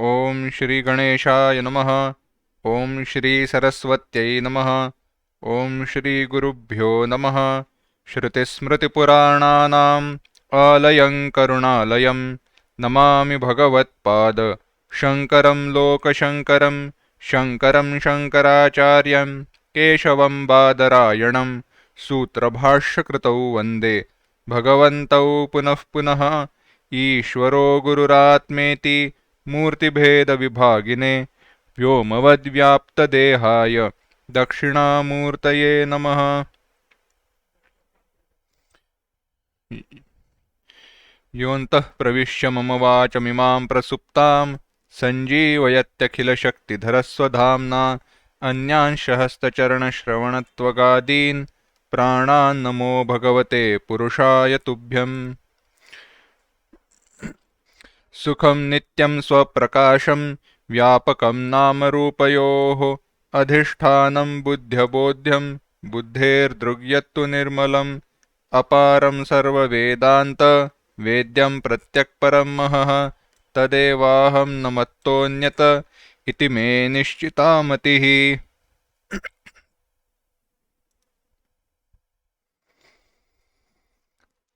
ओम श्री गणेशाय नमः। ओम श्री सरस्वत्यै नमः। ओम श्री गुरुभ्यो नमः। श्रुतिस्मृतिपुराणानाम् आलयं करुणालयं नमामि भगवत्पाद शङ्करं लोकशङ्करं शङ्करं शङ्कराचार्यं केशवं बादरायणं सूत्रभाष्यकृतौ वन्दे भगवन्तौ पुनः पुनः। ईश्वरो गुरुरात्मेति मूर्तिभेदविभागिने व्योमवद्व्याप्तदेहाय दक्षिणामूर्तये नमः। योऽन्तः प्रविश्य मम वाचमिमां प्रसुप्तां सञ्जीवयत्यखिलशक्तिधरस्वधाम्ना अन्यांश हस्तचरणश्रवणत्वगादीन् प्राणान् नमो भगवते पुरुषाय तुभ्यम्। सुखं नित्यं स्वप्रकाशं व्यापकं नामरूपयोः अधिष्ठानं बुद्ध्यबोध्यं बुद्धेर्दृग्यत्तु निर्मलम् अपारं सर्ववेदान्त वेद्यं प्रत्यक्परं महः तदेवाहं न मत्तोऽन्यत इति मे निश्चिता मतिः।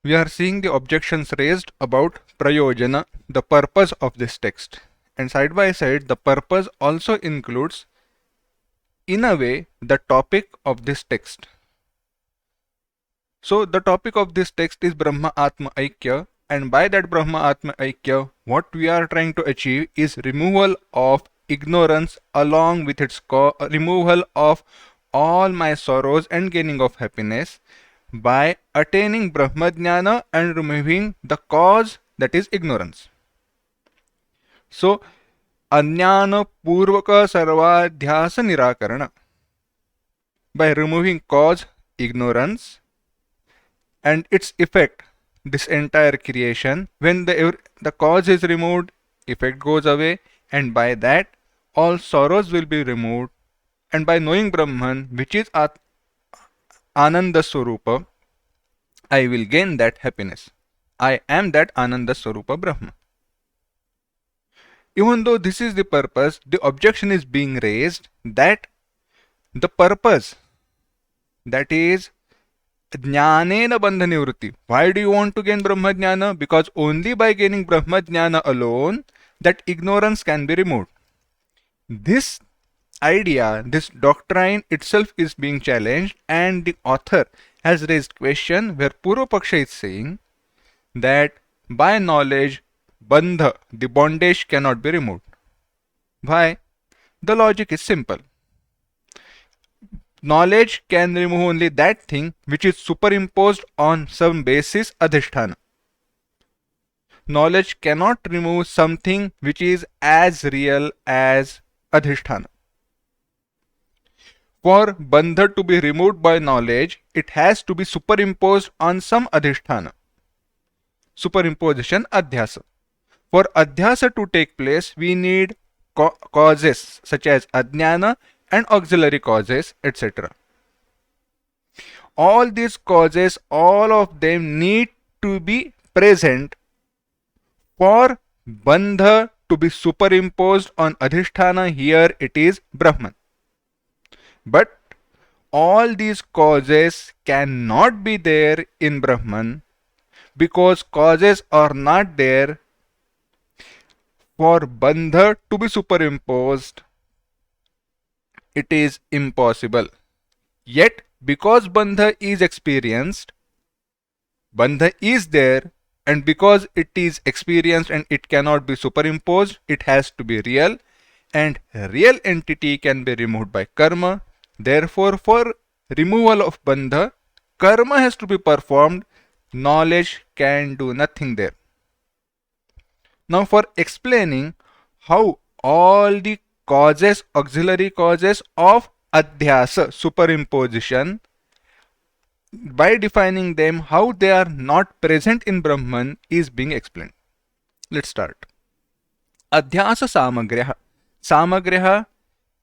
We are seeing the objections raised about prayojana, the purpose of this text. And side by side, the purpose also includes, in a way, the topic of this text. So, the topic of this text is Brahma Atma Aikya, and by that Brahma Atma Aikya, what we are trying to achieve is removal of ignorance along with its removal of all my sorrows and gaining of happiness by attaining Brahmajnana and removing the cause, that is ignorance. So, Ajnana Purvaka Sarvadhyasa Nirakarana. By removing cause, ignorance, and its effect, this entire creation, when the cause is removed, effect goes away, and by that all sorrows will be removed, and by knowing Brahman, which is Ananda Swarupa, I will gain that happiness. I am that Ananda Swarupa Brahma. Even though this is the purpose, the objection is being raised that the purpose, that is Jnanena Bandha Nivritti. Why do you want to gain Brahma Jnana? Because only by gaining Brahma Jnana alone, that ignorance can be removed. This idea, this doctrine itself is being challenged, and the author has raised question where Purva Paksha is saying that by knowledge, bandha, the bondage cannot be removed. Why? The logic is simple. Knowledge can remove only that thing which is superimposed on some basis adhisthana. Knowledge cannot remove something which is as real as adhisthana. For bandha to be removed by knowledge, it has to be superimposed on some adhisthana. Superimposition adhyasa. For adhyasa to take place, we need causes such as ajnana and auxiliary causes, etc. All these causes, all of them need to be present for bandha to be superimposed on adhisthana. Here it is Brahman. But all these causes cannot be there in Brahman because causes are not there for bandha to be superimposed. It is impossible. Yet, because bandha is experienced, bandha is there, and because it is experienced and it cannot be superimposed, it has to be real, and real entity can be removed by karma. Therefore, for removal of bandha, karma has to be performed. Knowledge can do nothing there. Now, for explaining how all the causes, auxiliary causes of adhyasa, superimposition, by defining them, how they are not present in Brahman is being explained. Let's start. Adhyasa samagriha. Samagriha,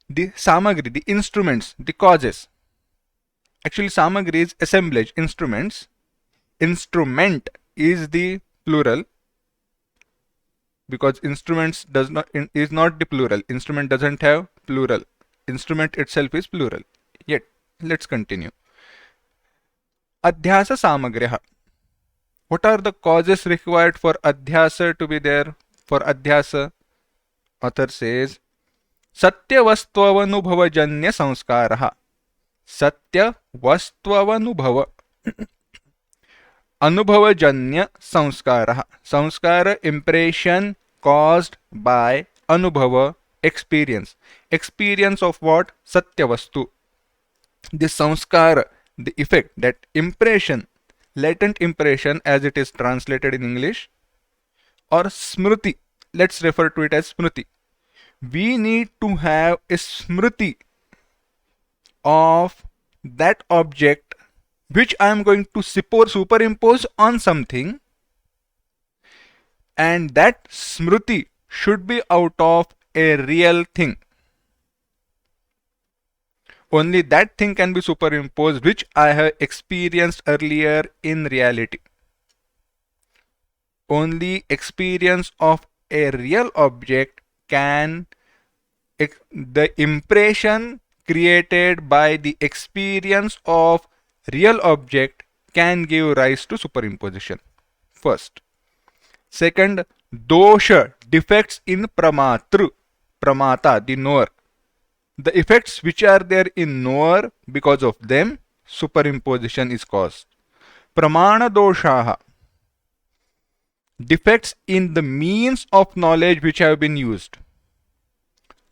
the samagri, the instruments, the causes. Actually, samagri is assemblage, instruments. Instrument is the plural. because instruments does not is not the plural. Instrument doesn't have plural. Instrument itself is plural. Yet, let's continue. Adhyasa samagrah. What are the causes required for adhyasa to be there? For adhyasa, author says, सत्यवस्त्वनुभवजन्य संस्कारः. सत्यवस्त्वनुभव अनुभवजन्य संस्कारः. संस्कार, impression caused by anubhava, experience. Experience of what? Satyavastu. The sanskara, the effect, that impression, latent impression as it is translated in English, or smriti. Let's refer to it as smriti. We need to have a smriti of that object which I am going to superimpose on something, and that smriti should be out of a real thing. Only that thing can be superimposed which I have experienced earlier in reality. Only experience of a real object can, the impression created by the experience of real object can give rise to superimposition. First. Second, dosha, defects in pramatru, pramata, the knower. The effects which are there in knower, because of them superimposition is caused. Pramana doshaha, defects in the means of knowledge which have been used.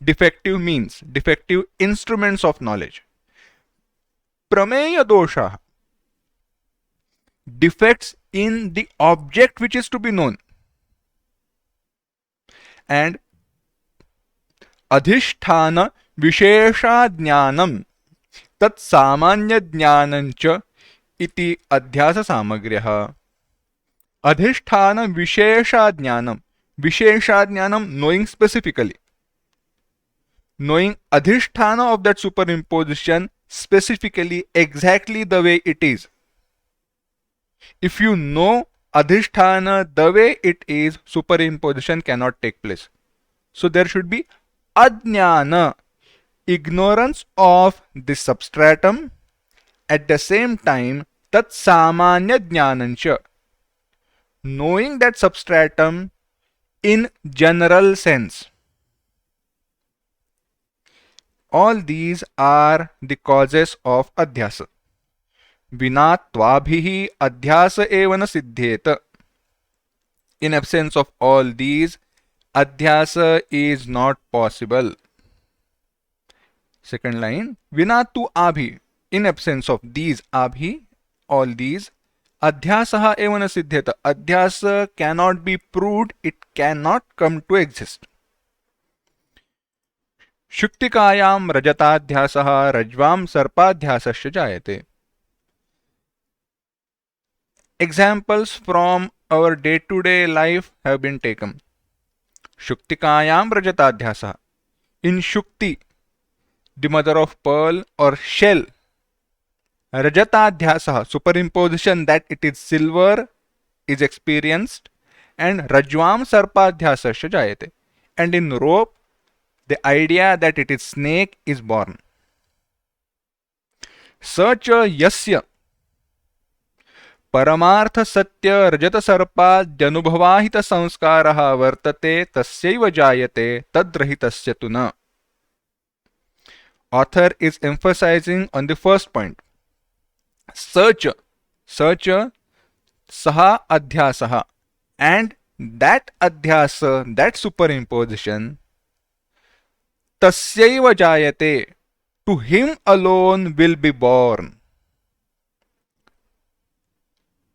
Defective means, defective instruments of knowledge. Prameya dosha, defects in the object which is to be known. And adhisthana vishesha jnanam tat samanya jnanancha iti adhyasa samagrah. Adhisthana vishesha jnanam. Vishesha jnanam, knowing specifically. Knowing adhisthana of that superimposition specifically, exactly the way it is. If you know adhisthana the way it is, superimposition cannot take place. So there should be ajnana, ignorance of the substratum. At the same time, tat samanya jnanancha, knowing that substratum in general sense. All these are the causes of adhyasa. Vina tvabhihi adhyasa eva na siddhyeta. In absence of all these, adhyasa is not possible. Second line, vina tu abhi. In absence of these abhi, all these, adhyasaha eva na siddhyeta. Adhyasa cannot be proved, it cannot come to exist. शुक्तिकायां रजताध्यासः रज्वां सर्पाध्यासश्च जायते. Examples from our day-to-day life have been taken. Shuktikayam rajatadhyasa. In Shukti, the mother of pearl or shell, rajatadhyasa, superimposition that it is silver is experienced, and rajvam sarpadhyasasya jayate. And in rope, the idea that it is snake is born. Sacha yasya परमार्थ सत्य रजत सर्पाद्यनुभवाहित संस्कारः वर्तते तस्यैव जायते तद्रहितस्य तु न. Author is emphasizing on the first point. Such saha adhyasah, and that adhyasa, that superimposition, tasyaiva jayate, to him alone will be born.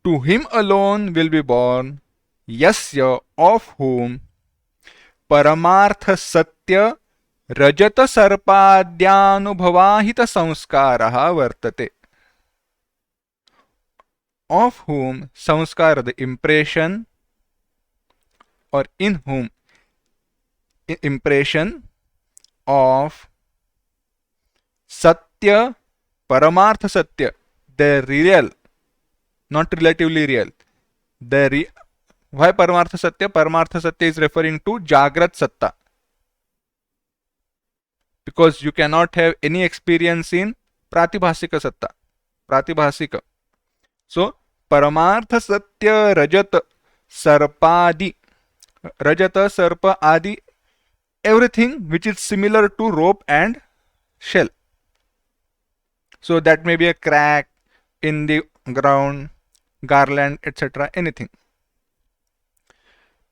To him alone will be born, yasya, of whom, paramartha satya rajata sarpadyanubhavahita samskaraha vartate. Of whom samskara, the impression, or in whom impression of satya, paramartha satya, the real, not relatively real, the Why Paramartha Satya? Paramartha Satya is referring to Jagrat Satta. Because you cannot have any experience in Pratibhasika Satta. Pratibhasika. So, Paramartha Satya Rajat Sarpadi. Rajata, Sarpa, Adi. Everything which is similar to rope and shell. So, that may be a crack in the ground, garland, etc. Anything.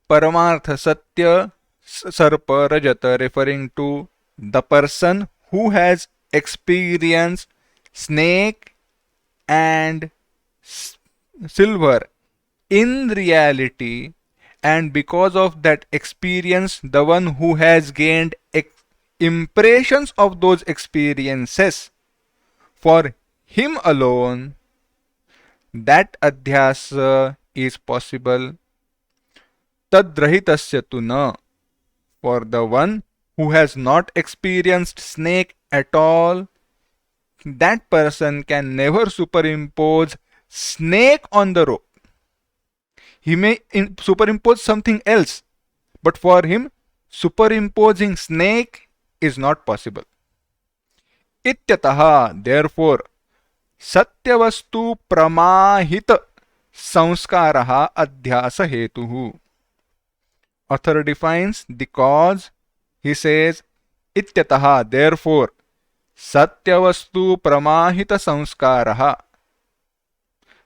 Paramartha Satya Sarpa Rajata, referring to the person who has experienced snake and silver in reality, and because of that experience, the one who has gained impressions of those experiences, for him alone, that adhyasa is possible. Tadrahitasya tu na. For the one who has not experienced snake at all, that person can never superimpose snake on the rope. He may superimpose something else, but for him, superimposing snake is not possible. Ityataha, therefore, Satyavastu pramahita sanskaraha adhyasa hetuhu. Author defines the cause. He says, Ityataha, therefore, Satyavastu pramahita sanskaraha.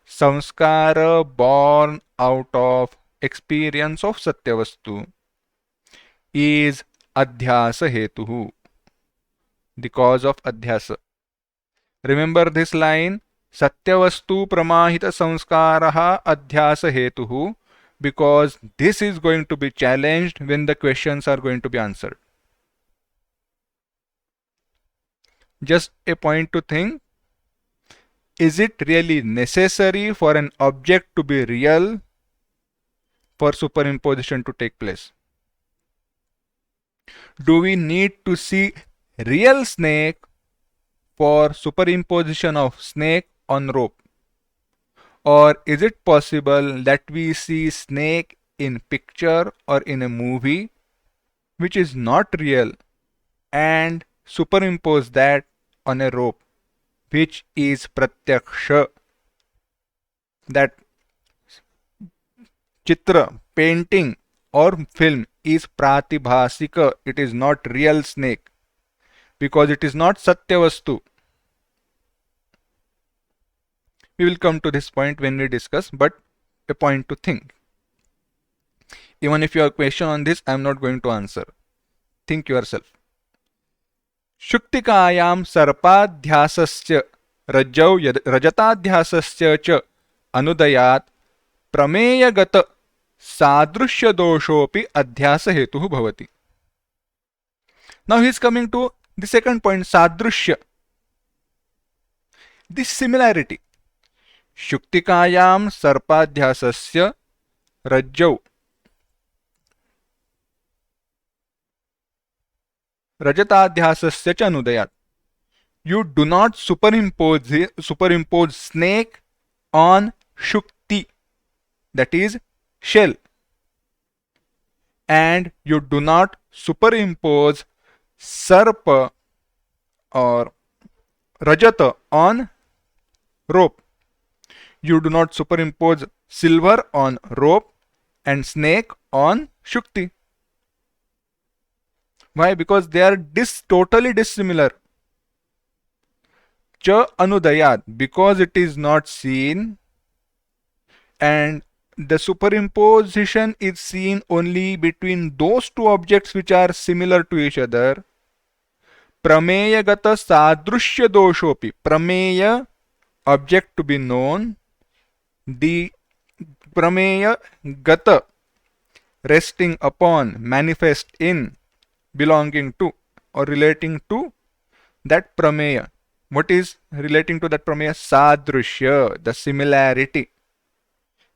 Samskara born out of experience of Satyavastu is adhyasa hetuhu, the cause of adhyasa. Remember this line, Satyavastu pramahita samskaraha adhyasa hetuhu, because this is going to be challenged when the questions are going to be answered. Just a point to think. Is it really necessary for an object to be real for superimposition to take place? Do we need to see real snake for superimposition of snake on rope? Or is it possible that we see snake in picture or in a movie which is not real and superimpose that on a rope which is pratyaksha? That chitra, painting or film is pratibhasika. It is not real snake because it is not satyavastu. We will come to this point when we discuss, but a point to think. Even if you have a question on this, I am not going to answer. Think yourself. Shuktikayam sarpadhyasasya rajau rajatadhyasasya cha anudayat prameyagata sadrushya doshopi adhyasa hetuh bhavati. Now he is coming to the second point, sadrushya. This similarity. Shuktikayam sarpadhyasasya rajau rajatadhyasasya cha anudayat. You do not superimpose snake on shukti, that is shell, and you do not superimpose sarpa or rajata on rope. You do not superimpose silver on rope and snake on shukti. Why? Because they are totally dissimilar. Cha anudayat, because it is not seen and the superimposition is seen only between those two objects which are similar to each other. Prameya gata sadrushya doshopi. Prameya, object to be known. The prameya gata, resting upon, manifest in, belonging to or relating to that prameya. What is relating to that prameya? Sadrushya, the similarity,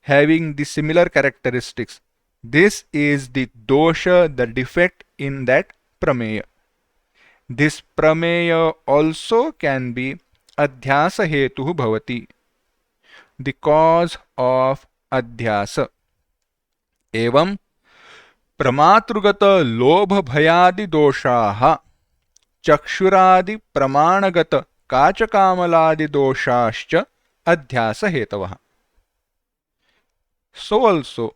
having the similar characteristics. This is the dosha, the defect in that prameya. This prameya also can be adhyasa hetuh bhavati, the cause of adhyasa. एवं प्रमातृगत लोभ भयादि दोषाः चक्षुरादि प्रमाणगत काचकामलादि दोषाश्च अध्यास हेतवः. So also,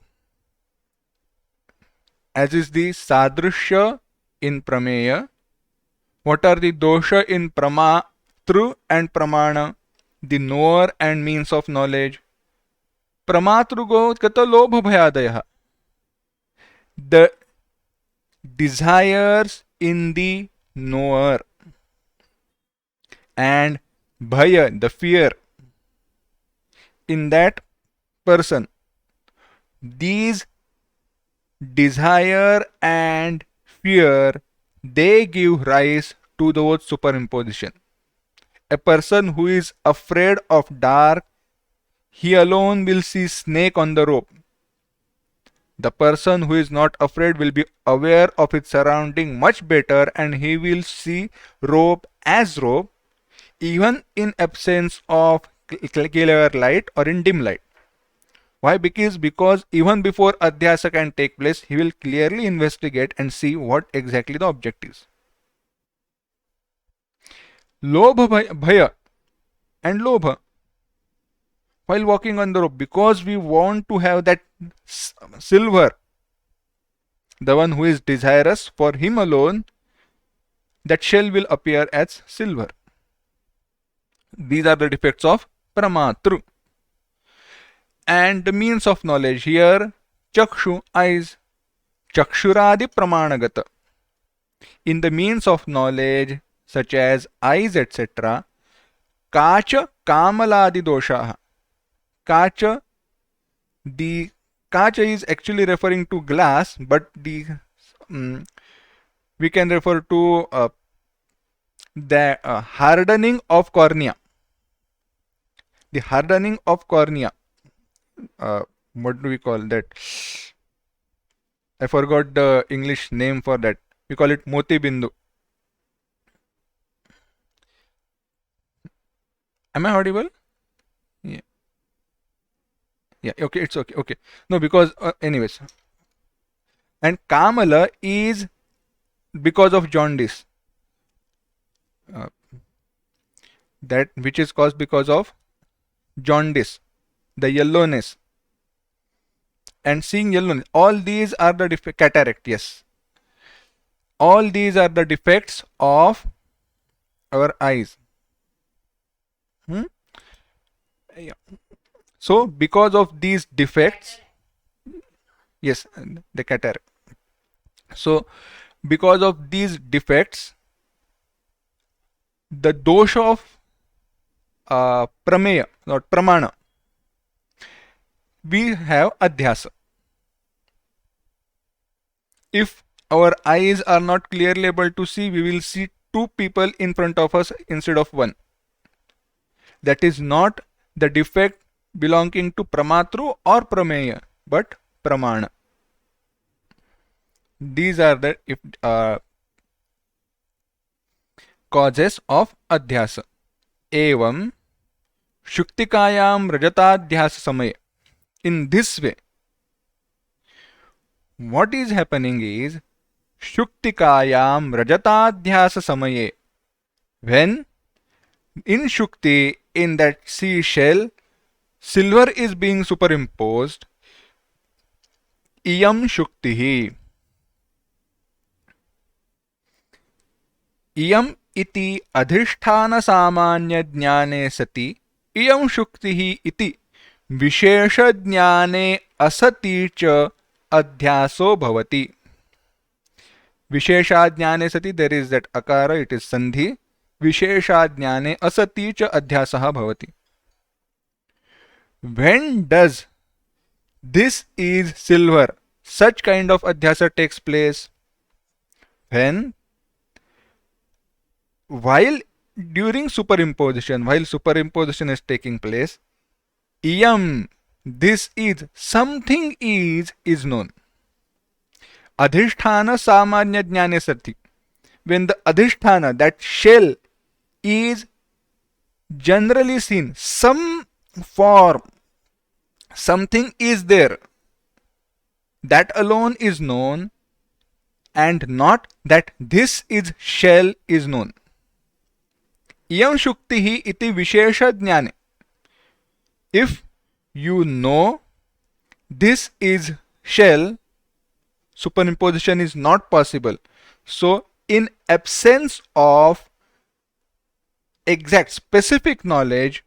as is the sadrushya in prameya, what are the dosha in pramatru and pramana, the knower and means of knowledge? Pramatrugo kata lobha bhayadayah, the desires in the knower, and bhaya, the fear in that person. These desire and fear, they give rise to those superimposition. A person who is afraid of dark, he alone will see snake on the rope. The person who is not afraid will be aware of its surrounding much better, and he will see rope as rope even in absence of clear light or in dim light. Why? Because even before adhyasa can take place, he will clearly investigate and see what exactly the object is. Lobha bhaya and lobha while walking on the rope, because we want to have that silver, the one who is desirous, for him alone that shell will appear as silver. These are the defects of pramatru. And the means of knowledge here, chakshu, eyes, chakshuradi pramanagata. In the means of knowledge such as eyes, etc., kacha kamaladi dosha. Kacha, the kacha is actually referring to glass, but the we can refer to the hardening of cornea. The hardening of cornea. What do we call that? I forgot the English name for that. We call it moti bindu. Am I audible? Yeah. Yeah. Okay. It's okay. Okay. No, because anyways. And kamala is because of jaundice. That which is caused because of jaundice, the yellowness. And seeing yellowness, all these are the cataract. Yes, all these are the defects of our eyes. Yeah. So because of these defects, yes, the cataract. So because of these defects, the dosha of prameya, not pramana, we have adhyasa. If our eyes are not clearly able to see, we will see two people in front of us instead of one. That is not the defect belonging to pramatru or prameya, but pramana. These are the causes of adhyasa. Evam shuktikayam rajatadhyasa samaye. In this way, what is happening is shuktikayam rajatadhyasa samaye. When in shukti, in that seashell, silver is being superimposed, iyam shuktihi. इयम इति अधिष्ठान सामान्य ज्ञाने सति इयम शुक्तिः इति विशेष ज्ञाने असति च अध्यासो भवति. विशेषा ज्ञाने सति, देयर इज दैट अकार, इट इज संधि. विशेषा ज्ञाने असति च अध्यासः भवति. When does this is silver, such kind of adhyasa takes place? When while during superimposition, while superimposition is taking place, iyam, this is, something is known. Adhisthana samanya jnane sati. When the adhisthana, that shell, is generally seen, some form, something is there. that alone is known and not that this is shell is known. Iyam shuktihi iti vishesha jnane. If you know this is shell, superimposition is not possible. So in absence of exact specific knowledge,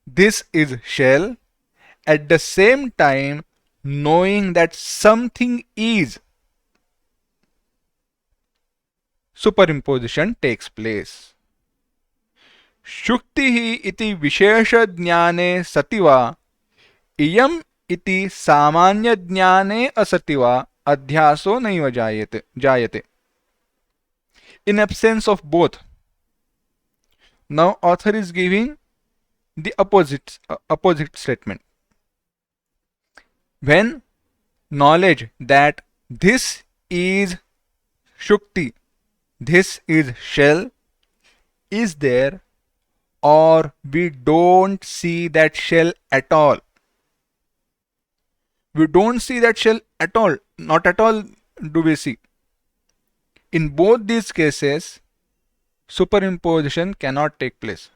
this is shell, at the same time knowing that something is, superimposition takes place. Shuktihi iti vishesha jnane sativa iyam iti samanya jnane asativa adhyaso naiva jayate. In absence of both. Now author is giving the opposite statement. When knowledge that this is shukti, this is shell, is there, or we don't see that shell at all. We don't see that shell at all. Not at all do we see. In both these cases, superimposition cannot take place.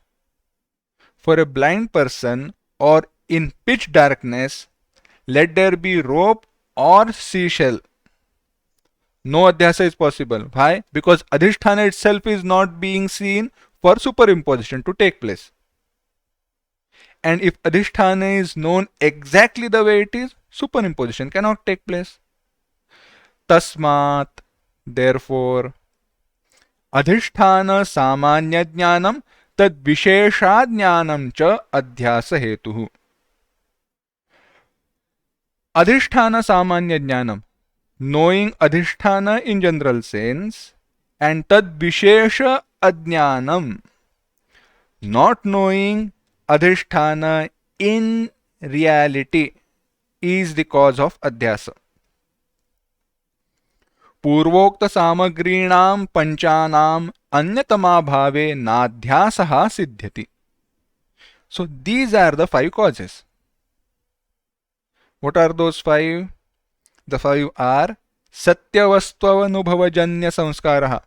For a blind person or in pitch darkness, let there be rope or seashell, no adhyasa is possible. Why? Because adhisthana itself is not being seen for superimposition to take place. And if adhisthana is known exactly the way it is, superimposition cannot take place. Tasmat, therefore, adhisthana samanya jnanam tad vishesha jnanam cha adhyasa hetuhu. Adhisthana samanya jnanam, knowing adhisthana in general sense, and tad vishesha ajnanam, not knowing adhisthana in reality, is the cause of adhyasa. पूर्वोक्त सामग्रीणाम पंचानाम अन्यतमा भावे नाध्यासः सिद्ध्यति. So these are the 5 causes. What are those 5? The 5 are satyavastvanubhavajanya samskaraha,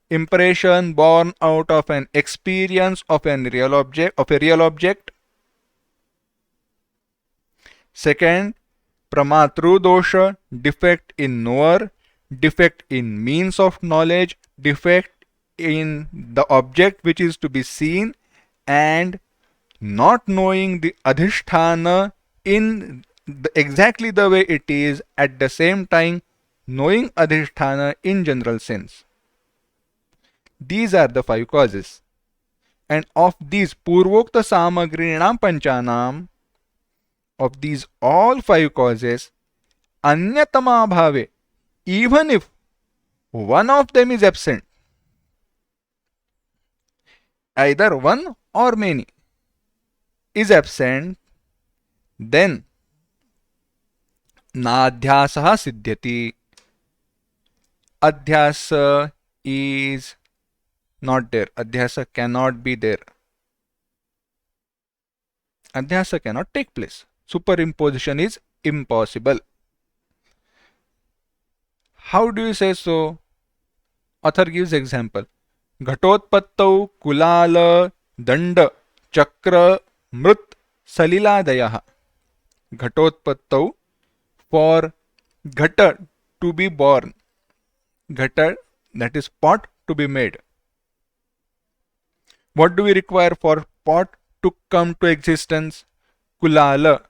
impression born out of an experience of a real object. Second, pramatru dosha, defect in knower, defect in means of knowledge, defect in the object which is to be seen, and not knowing the adhisthana in exactly the way it is, at the same time knowing adhisthana in general sense. These are the 5 causes. And of these purvokta samagrinam panchanam, of these all 5 causes, anyatama bhave, even if one of them is absent, either one or many is absent, then nadhyasah siddhyati, adhyasa is not there. Adhyasa cannot be there. Adhyasa cannot take place. Superimposition is impossible. How do you say so? Author gives example. Ghatotpattau kulala danda chakra mrut saliladayah. Ghatotpattau, for ghata to be born. Ghata, that is pot, to be made. What do we require for pot to come to existence? Kulala,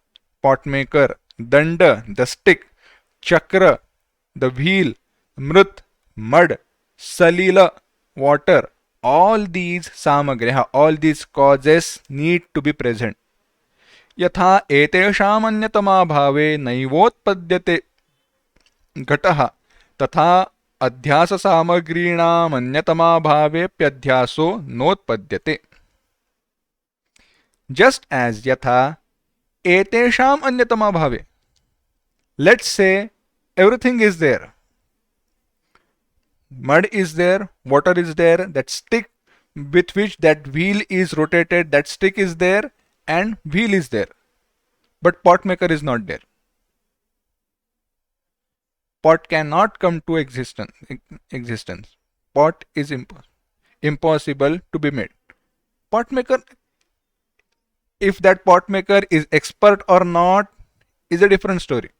pot maker. Danda, the stick. Chakra, the wheel. Mrut, mud. Salila, water. All these samagriha, all these causes need to be present. Yatha etesham anyatama bhave naivotpadyate घटः तथा अध्यास सामग्रीणाम अन्यतमा भावे प्यध्यासो नोत्पद्यते. Just as yatha etesham anyatama bhave, let's say everything is there. Mud is there, water is there, that stick with which that wheel is rotated, that stick is there, and wheel is there. But pot maker is not there. pot cannot come to existence. Pot is impossible to be made. Pot maker, if that pot maker is expert or not, is a different story.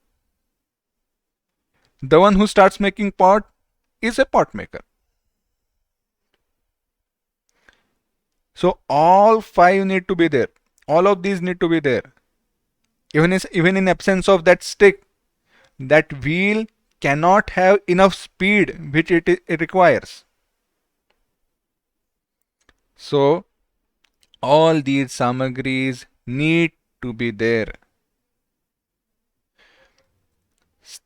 The one who starts making pot is a pot maker. So all five need to be there. All of these need to be there. Even in absence of that stick, that wheel cannot have enough speed which it requires. So all these samagris need to be there.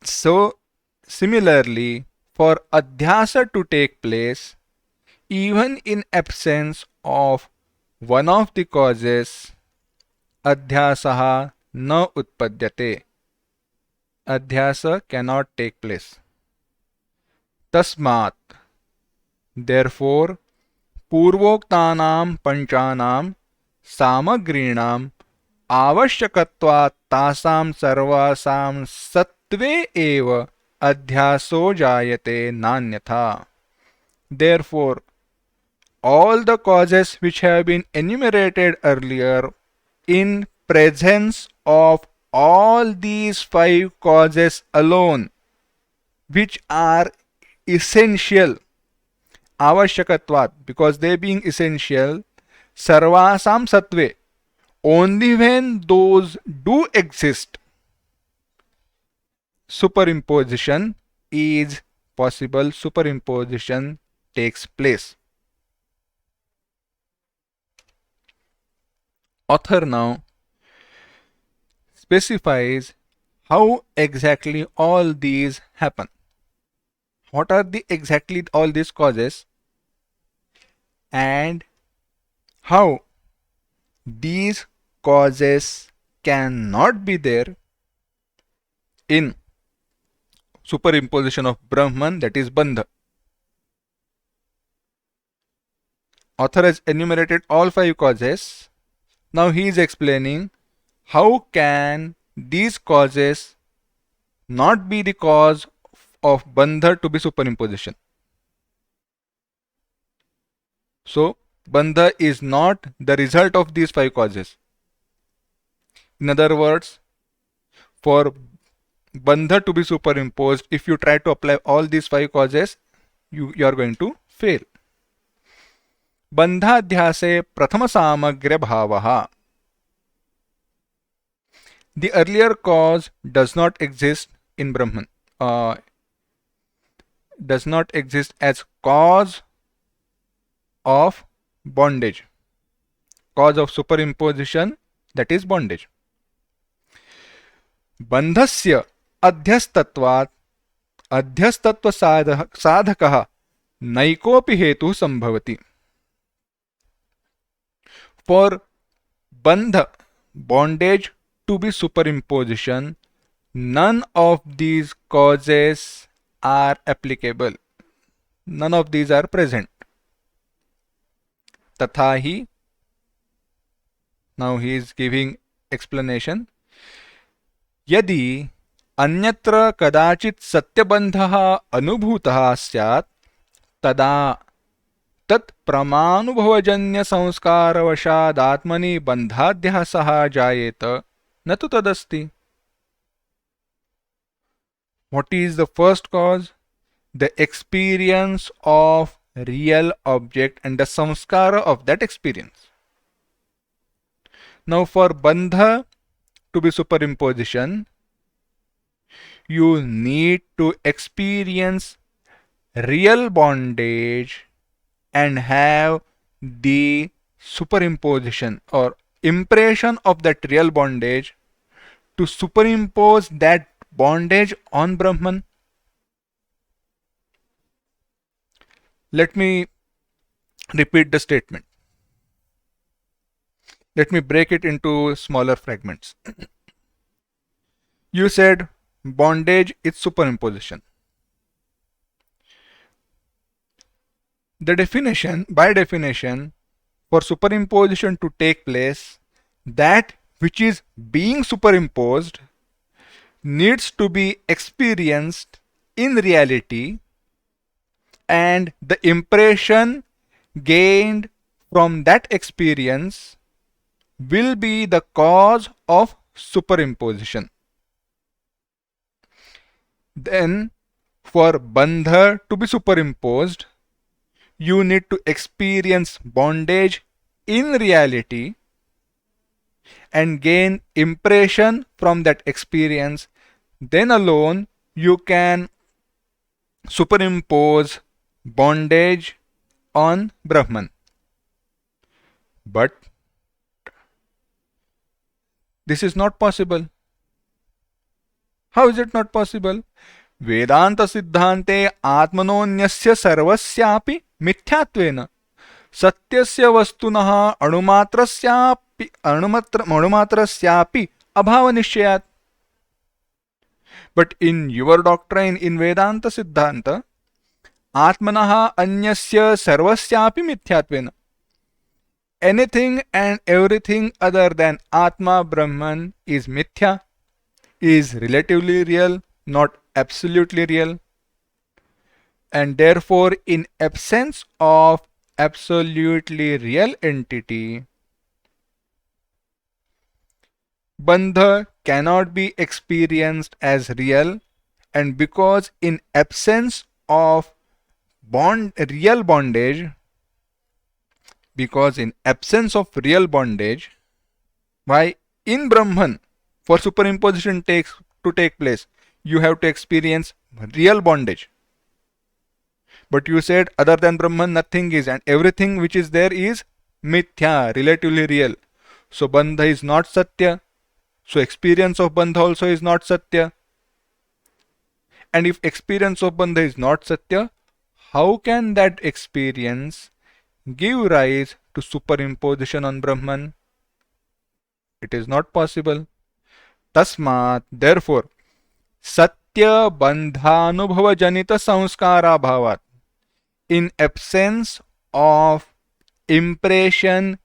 So similarly, for adhyasa to take place, even in absence of one of the causes, adhyasaha na utpadyate. Adhyasa cannot take place. Tasmat. Therefore, पूर्वोक्तानां पंचानां सामग्रीणाम् आवश्यकत्वात् तासां सर्वासां सत्त्वे एव अध्यासो जायते नान्यथा. Therefore, all the causes which have been enumerated earlier, in presence of all these five causes alone, which are essential, avashyakatvat, because they being essential, sarvasam sattve, only when those do exist, superimposition is possible, superimposition takes place. Author now specifies how exactly all these happen. What are exactly all these causes, and how these causes cannot be there in superimposition of Brahman, that is Bandha. Author has enumerated all five causes. Now he is explaining how can these causes not be the cause of Bandha to be superimposition. So Bandha is not the result of these five causes. In other words, for Bandha to be superimposed, if you try to apply all these five causes, you are going to fail. Bandhadhyase prathama samagra bhavaha. The earlier cause does not exist in Brahman. Does not exist as cause of bondage. Cause of superimposition, that is bondage. Bandhasya adhyastatvat adhyastatva sadhakah naikopi hetu sambhavati. For bandha, bondage, to be superimposition, none of these causes are applicable. None of these are present. Tathahi, now he is giving explanation. Yadi अन्यत्र कदाचित् सत्यबन्धः अनुभूतः स्यात् तदा तत् प्रमानुभवजन्य संस्कारवशादात्मनि बन्धाध्यासः जायेत न तु तदस्ति. What is the first cause? The experience of real object and the samskara of that experience. Now for bandha to be superimposition, you need to experience real bondage and have the superimposition or impression of that real bondage to superimpose that bondage on Brahman. Let me repeat the statement. Let me break it into smaller fragments. You said bondage is superimposition. The definition, by definition, for superimposition to take place, that which is being superimposed needs to be experienced in reality, and the impression gained from that experience will be the cause of superimposition. Then, for bandha to be superimposed, you need to experience bondage in reality and gain impression from that experience. Then alone you can superimpose bondage on Brahman. But this is not possible. How is it not possible? वेदांत सिद्धांते आत्मनोन्यस्य सर्वस्यापि मिथ्यात्वेन सत्यस्य वस्तुनः अणुमात्रस्यापि अभावनिश्चयात्. But in your doctrine, in Vedanta Siddhanta, Atmanah Anyasya Sarvasyapi Mithyattvena. Anything and everything other than Atma Brahman is Mithya, is relatively real, not absolutely real. And therefore, in absence of absolutely real entity, Bandha cannot be experienced as real, and because in absence of real bondage, why in Brahman, for superimposition to take place, you have to experience real bondage. But you said other than Brahman nothing is, and everything which is there is mithya, relatively real. So bandha is not satya. So experience of bandha also is not satya. And if experience of bandha is not satya, how can that experience give rise to superimposition on Brahman? It is not possible. Tasmat, therefore, satya bandhanubhava janita samskara bhavat, in absence of impression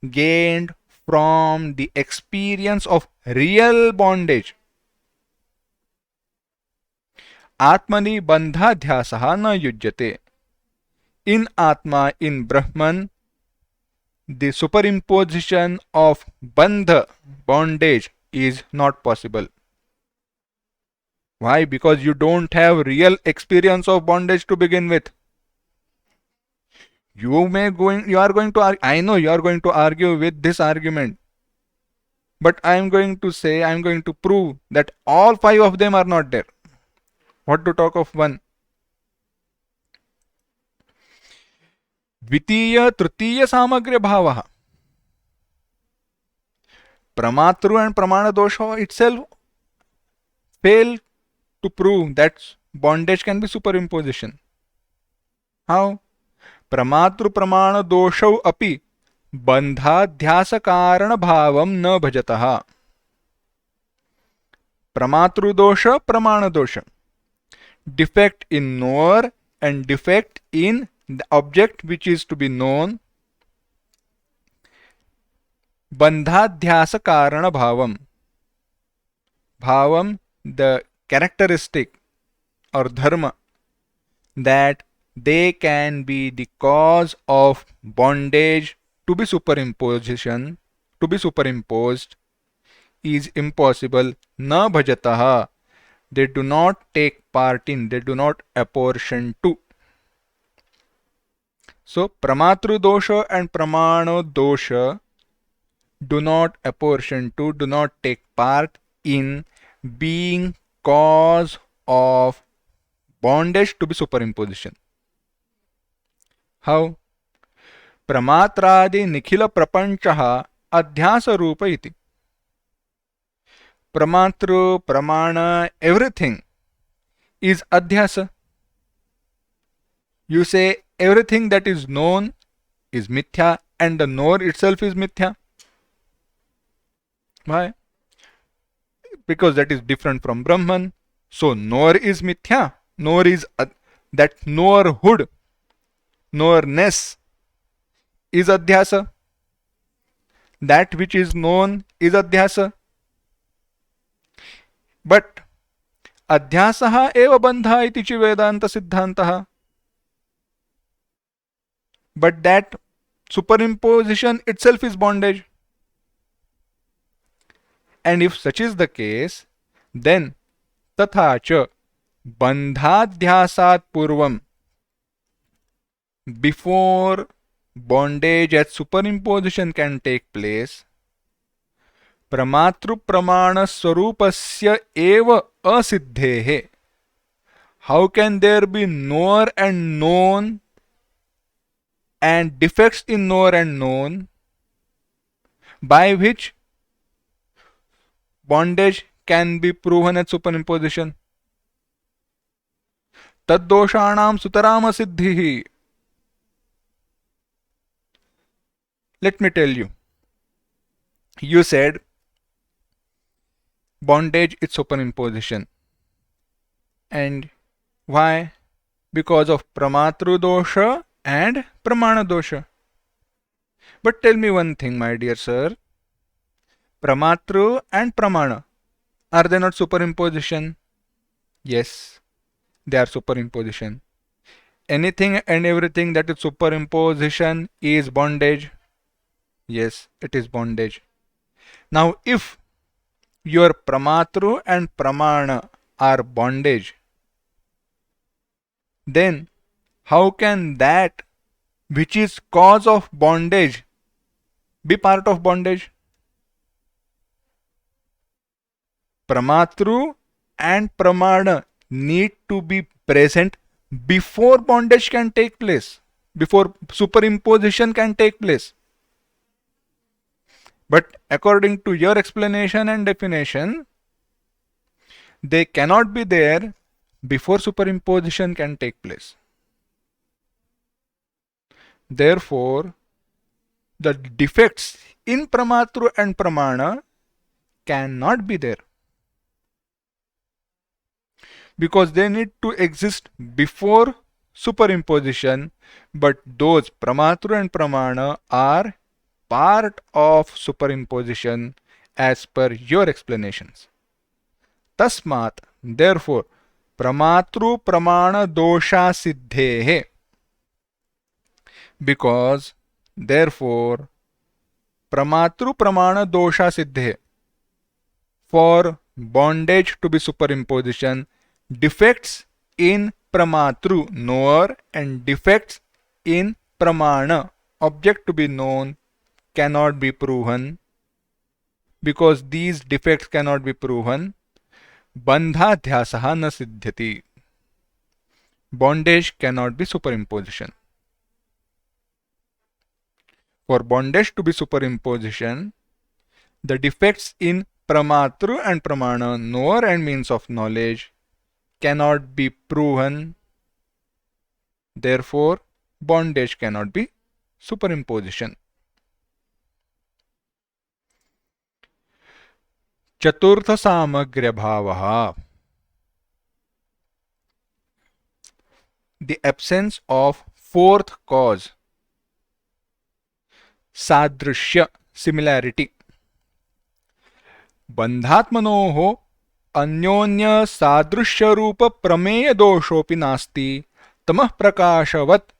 gained from the experience of real bondage, Atmani bandhadhyasaha na yujyate. In Atma, in Brahman, the superimposition of bandha, bondage, is not possible. Why? Because you don't have real experience of bondage to begin with. I know you are going to argue with this argument, but I am going to prove that all five of them are not there. What to talk of one? Dvitiya Tritiya Samagrya Bhavaha. Pramatru and Pramana dosha itself fail to prove that bondage can be superimposition. How? Pramatru Pramana doshau api bandhadhyasa karana bhavam na bhajataha. Pramatru dosha, Pramana dosha. Defect in knower and defect in the object which is to be known. Bandhadhyasa karana bhavam. Bhavam, the characteristic or dharma that they can be the cause of bondage to be superimposed is impossible. Na bhajataha. They do not take part in, they do not apportion to. So Pramatru dosha and Pramano dosha do not apportion to, do not take part in being cause of bondage to be superimposition. How? Pramatradi nikhila prapanchaha adhyasa rupa iti. Pramatru, Pramana, everything is adhyasa. You say everything that is known is mithya, and the knower itself is mithya. Why? Because that is different from Brahman. So knower is mithya. Knower is that knowerhood, knowerness is adhyasa. That which is known is adhyasa. But अध्यासः एव बन्धः इति च वेदान्तसिद्धान्तः. But that superimposition itself is bondage. And if such is the case, then तथा च बंधाध्यासात् पूर्वम, before bondage as superimposition can take place, प्रमातृ प्रमाण स्वरूपस्य एव असिद्धेः. How can there be knower and known and defects in knower and known by which bondage can be proven as superimposition? Taddoshanam sutaram asiddhihi. Let me tell you. You said bondage is superimposition. And why? Because of pramatru dosha and pramana dosha. But tell me one thing, my dear sir. Pramatru and pramana, are they not superimposition? Yes, they are superimposition. Anything and everything that is superimposition is bondage. Yes, it is bondage. Now, if your pramatru and pramana are bondage, then how can that which is cause of bondage be part of bondage? Pramatru and pramana need to be present before bondage can take place, before superimposition can take place. But according to your explanation and definition, they cannot be there before superimposition can take place. Therefore, the defects in pramatru and pramana cannot be there, because they need to exist before superimposition, but those pramatru and pramana are part of superimposition as per your explanations. Tasmat, therefore, pramatru pramana dosha siddhehe, because therefore pramatru pramana dosha siddhehe, for bondage to be superimposition, defects in pramatru, knower, and defects in pramana, object to be known, cannot be proven. Because these defects cannot be proven, bandhadhyasaha na siddhyati. Bondage cannot be superimposition. For bondage to be superimposition, the defects in pramatru and pramana, knower and means of knowledge, cannot be proven. Therefore, bondage cannot be superimposition. चतुर्थ सामग्र्य भावः, the absence of fourth cause. सादृश्य, similarity. बंधात्मनोः अन्योन्य सादृश्य रूप प्रमेय दोषोपि नास्ति तमः प्रकाशवत्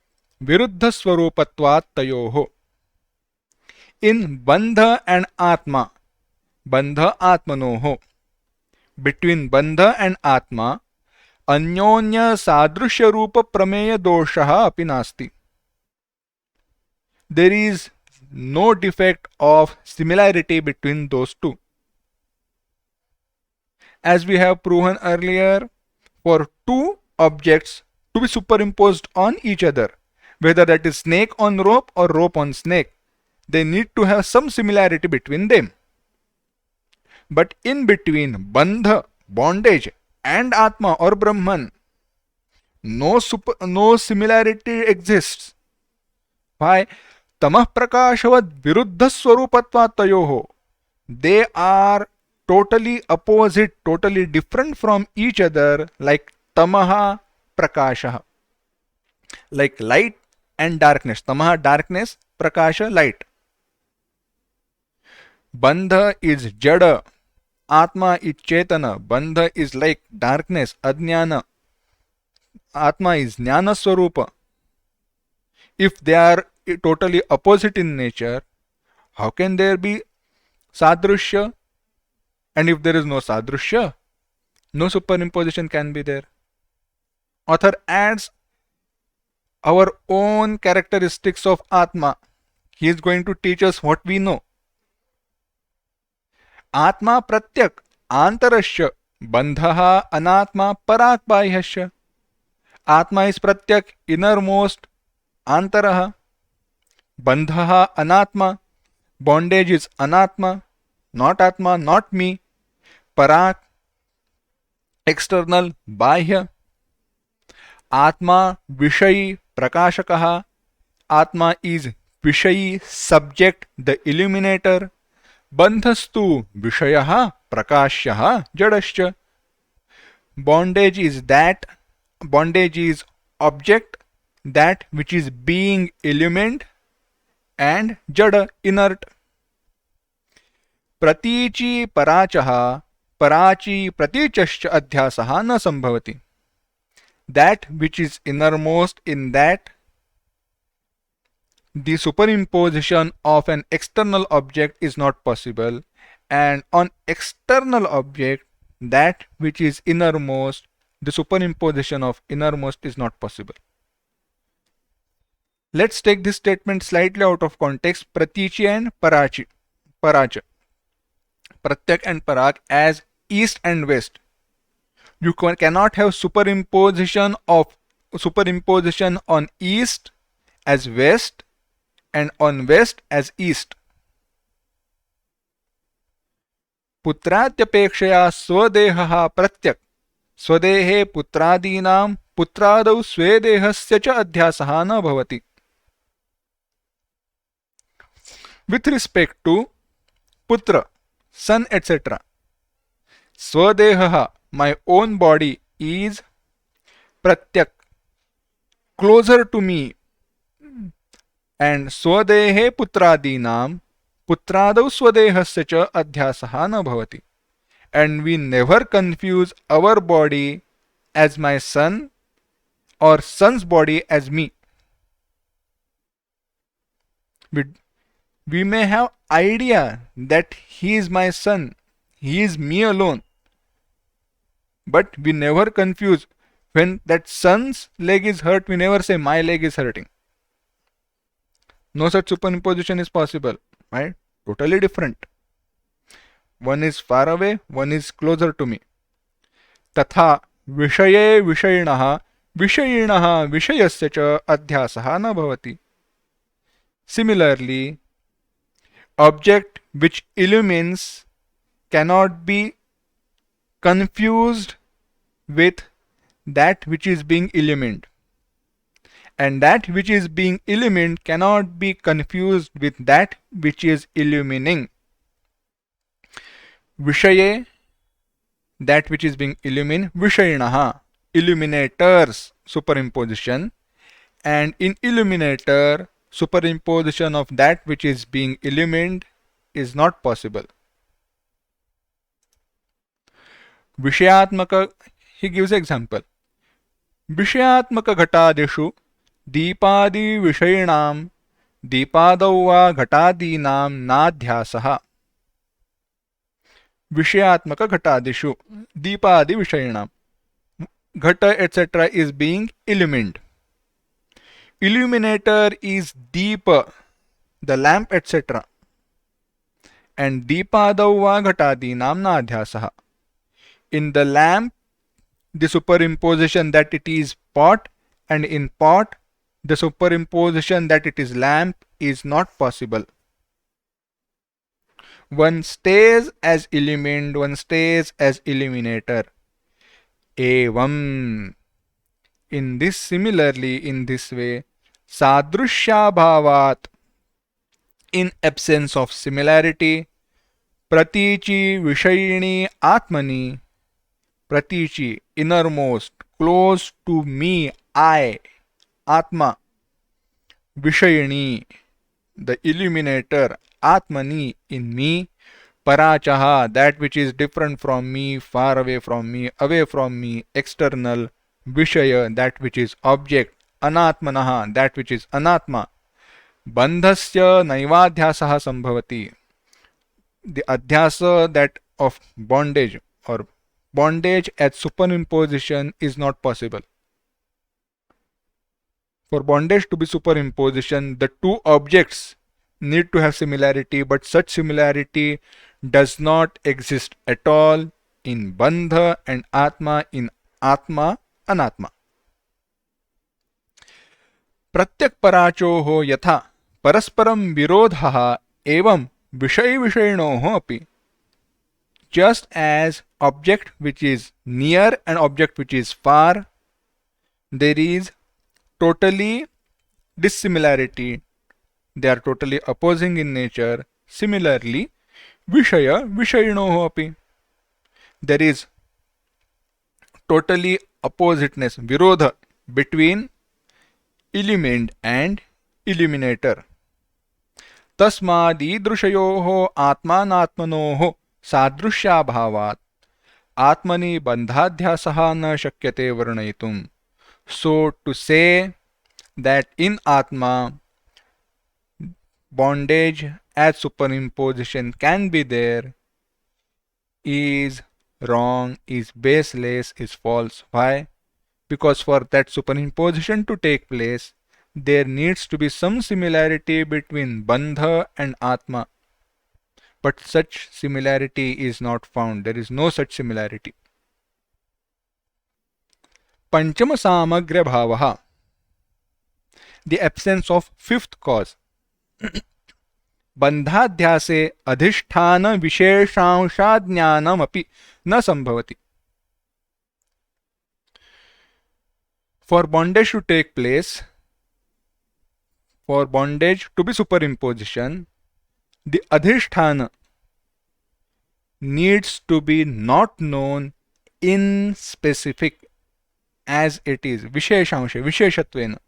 विरुद्ध स्वरूपत्वात् तयोः. In bandha and atma, bandha atmanoho, between bandha and atma, अन्योन्य सादृश्य रूप प्रमेय दोषः अपि नास्ति. There is no defect of similarity between those two. As we have proven earlier, for two objects to be superimposed on each other, whether that is snake on rope or rope on snake, they need to have some similarity between them. But in between bandha, bondage, and atma or brahman, no similarity exists. Why? Tamah prakashavad viruddha swarupatvat tayoho. They are totally opposite, totally different from each other, like tamaha prakasha, like light and darkness. Tamaha darkness, prakasha light. Bandha is jada, Atma is Chetana, Bandha is like darkness, Ajnana. Atma is Jnana Swarupa. If they are totally opposite in nature, how can there be Sadrushya? And if there is no Sadrushya, no superimposition can be there. Author adds our own characteristics of Atma. He is going to teach us what we know. Atma pratyak antarasya bandhaha anatma parak bahyasya. Atma is pratyak, innermost, antaraha. Bandhaha anatma, bondage is anatma, not atma, not me. Parak, external, bahya. Atma vishayi prakashakaha. Atma is vishayi, subject, the illuminator. Bandhastu vishayaha prakashyaha jadascha. Bondage is that, bondage is object, that which is being illumined, and jada, inert. Pratichi parachaha, parachi pratichascha adhyasaha na sambhavati. That which is innermost, in that the superimposition of an external object is not possible, and on external object, that which is innermost, the superimposition of innermost is not possible. Let's take this statement slightly out of context. Pratichi and paracha. Pratyak and parak as east and west. You cannot have superimposition on east as west and on west as east. Putratyapekshaya swadehaha pratyak. Swadehe putradinam putradau svedehasya cha adhyasaha na bhavati. With respect to putra, son, etc., swadehaha, my own body, is pratyak, closer to me, and swadehe putradinam putradau swadehasya cha adhyasaha na bhavati. And we never confuse our body as my son or son's body as me. We may have idea that he is my son, he is me alone, but we never confuse. When that son's leg is hurt, we never say my leg is hurting. No such superimposition is possible, right? Totally different. One is far away, one is closer to me. Tatha vishaye vishayinaha vishayinaha vishayasya cha adhyasaha na bhavati. Similarly, object which illumines cannot be confused with that which is being illumined, and that which is being illumined cannot be confused with that which is illumining. Vishaye, that which is being illumined, vishayinaha, illuminators, superimposition, and in illuminator, superimposition of that which is being illumined is not possible. Vishayatmaka, he gives example. Vishayatmaka ghatadishu दीपादि विषयिणाम दीपादौ वा घटादीनाम नाध्यासः. विषयात्मक घटादिषु दीपादि विषयिणाम, घट etc. is being illumined. Illuminator is deepa, the lamp etc. And deepadau va ghatadinam nadhyasah. In the lamp, the superimposition that it is pot, and in pot, the superimposition that it is lamp is not possible. One stays as illumined, one stays as illuminator. Evam. In this, similarly, in this way, sadrushya bhavat, in absence of similarity, pratichi vishayini atmani, pratichi, innermost, close to me, I, atma, vishayini, the illuminator, atmani, in me, Parachaha, that which is different from me, far away from me, external. Vishaya, that which is object. Anatmanaha, that which is anatma. Bandhasya naivadhyasaha sambhavati. The adhyasa, that of bondage, or bondage as superimposition, is not possible. For bondage to be superimposition, the two objects need to have similarity, but such similarity does not exist at all in bandha and atma, in atma, anatma. प्रत्यक पराचोः यथा परस्परं विरोधः एवं विषय विषयिणोः अपि. Just as object which is near and object which is far, there is totally dissimilarity. They are totally opposing in nature. Similarly, Vishaya Vishayinoho api. There is totally oppositeness, virodha, between illumined and illuminator. Tasmadidrushayoho atmanatmanoho sadrushyabhavat atmani bandhadhyasaha na shakyate varnayitum. So to say that in Atma bondage as superimposition can be there is wrong, is baseless, is false. Why? Because for that superimposition to take place, there needs to be some similarity between Bandha and Atma. But such similarity is not found. There is no such similarity. Panchama Samagra Bhavaha, the absence of fifth cause. Bandhadhyase adhisthana visheshansha api na sambhavati. For bondage to take place, for bondage to be superimposition, the adhisthana needs to be not known in specific as it is, visheshansha, visheshatvena.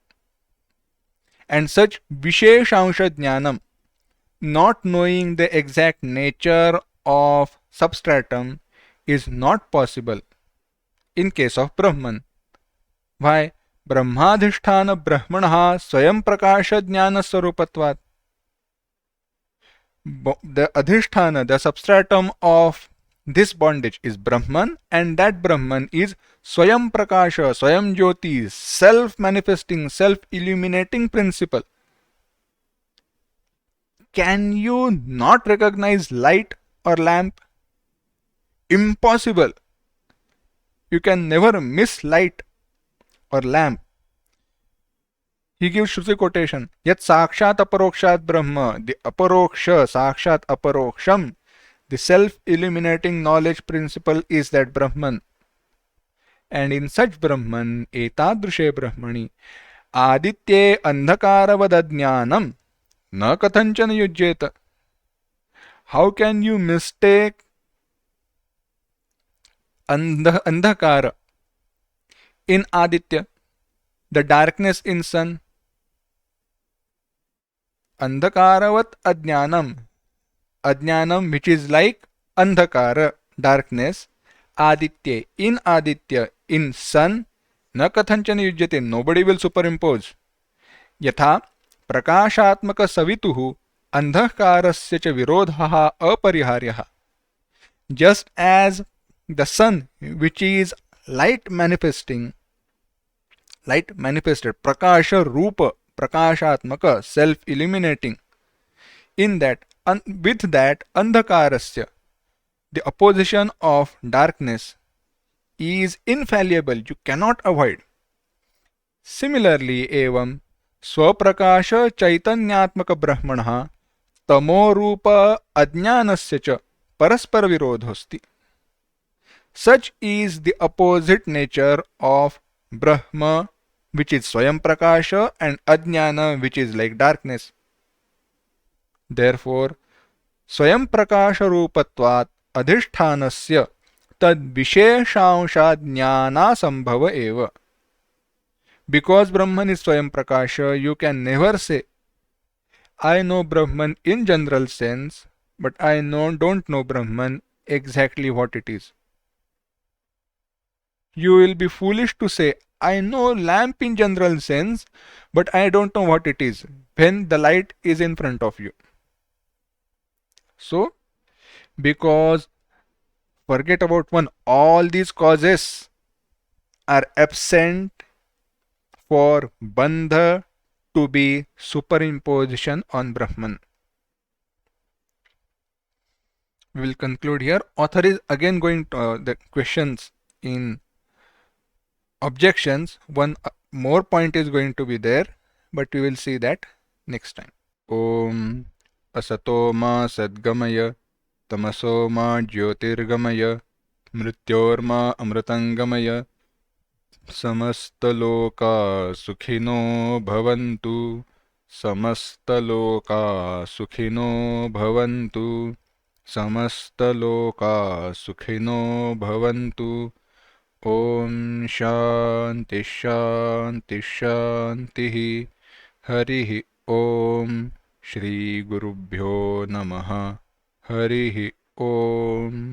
And such visheshansha jnanam, not knowing the exact nature of substratum, is not possible in case of Brahman. Why? Brahmadhisthana brahmanaha swayam prakasha jnana sarupatvat. The adhisthana, the substratum of this bondage is Brahman, and that Brahman is swayam prakasha, swayam jyoti, self-manifesting, self-illuminating principle. Can you not recognize light or lamp? Impossible. You can never miss light or lamp. He gives Shruti quotation. Yat sakshat aparokshat brahma, the aparoksha, sakshat aparoksham, the self-illuminating knowledge principle is that Brahman. And in such Brahman, etadrushe brahmani, aditye andhakaravadajnanam na kathanchana yujyeta. How can you mistake andhakara in Aditya, the darkness in sun? Andhakaravat ajnanam, ajnanam which is like andhakara, darkness, Aditya, in sun, na kathanchana yujyate, nobody will superimpose. Yatha prakashatmaka savituhu andhakarasya cha virodhaha apariharyaha. Just as the sun, which is light manifested, prakasha rupa, prakashatmaka, self-illuminating, in that, with that andhakarasya, the opposition of darkness, is infallible, you cannot avoid. Similarly, evam स्वप्रकाश चैतन्यात्मक ब्रह्मणः तमोरूप अज्ञानस्य च परस्पर विरोधोस्ति. Such is the opposite nature of Brahma, which is Swayam Prakasha, and Ajnana, which is like darkness. Therefore, Swayam Prakasha Rupatvat Adhishthanasya Tad Visheshansha Jnana Sambhava Eva. Because Brahman is Swayam Prakasha, you can never say, I know Brahman in general sense, but I don't know Brahman exactly what it is. You will be foolish to say, I know lamp in general sense, but I don't know what it is when the light is in front of you. So, because forget about one, all these causes are absent for Bandha to be superimposition on Brahman. We will conclude here. Author is again going to the questions in objections. One more point is going to be there, but we will see that next time. Om Asato ma Sadgamaya Tamaso ma Jyotirgamaya Mrityorma Amritangamaya समस्तलोका सुखिनो भवन्तु समस्तलोका सुखिनो भवन्तु समस्तलोका सुखिनो भवन्तु ॐ शान्ति शान्ति शान्तिः हरिः ॐ श्रीगुरुभ्यो नमः हरिः ॐ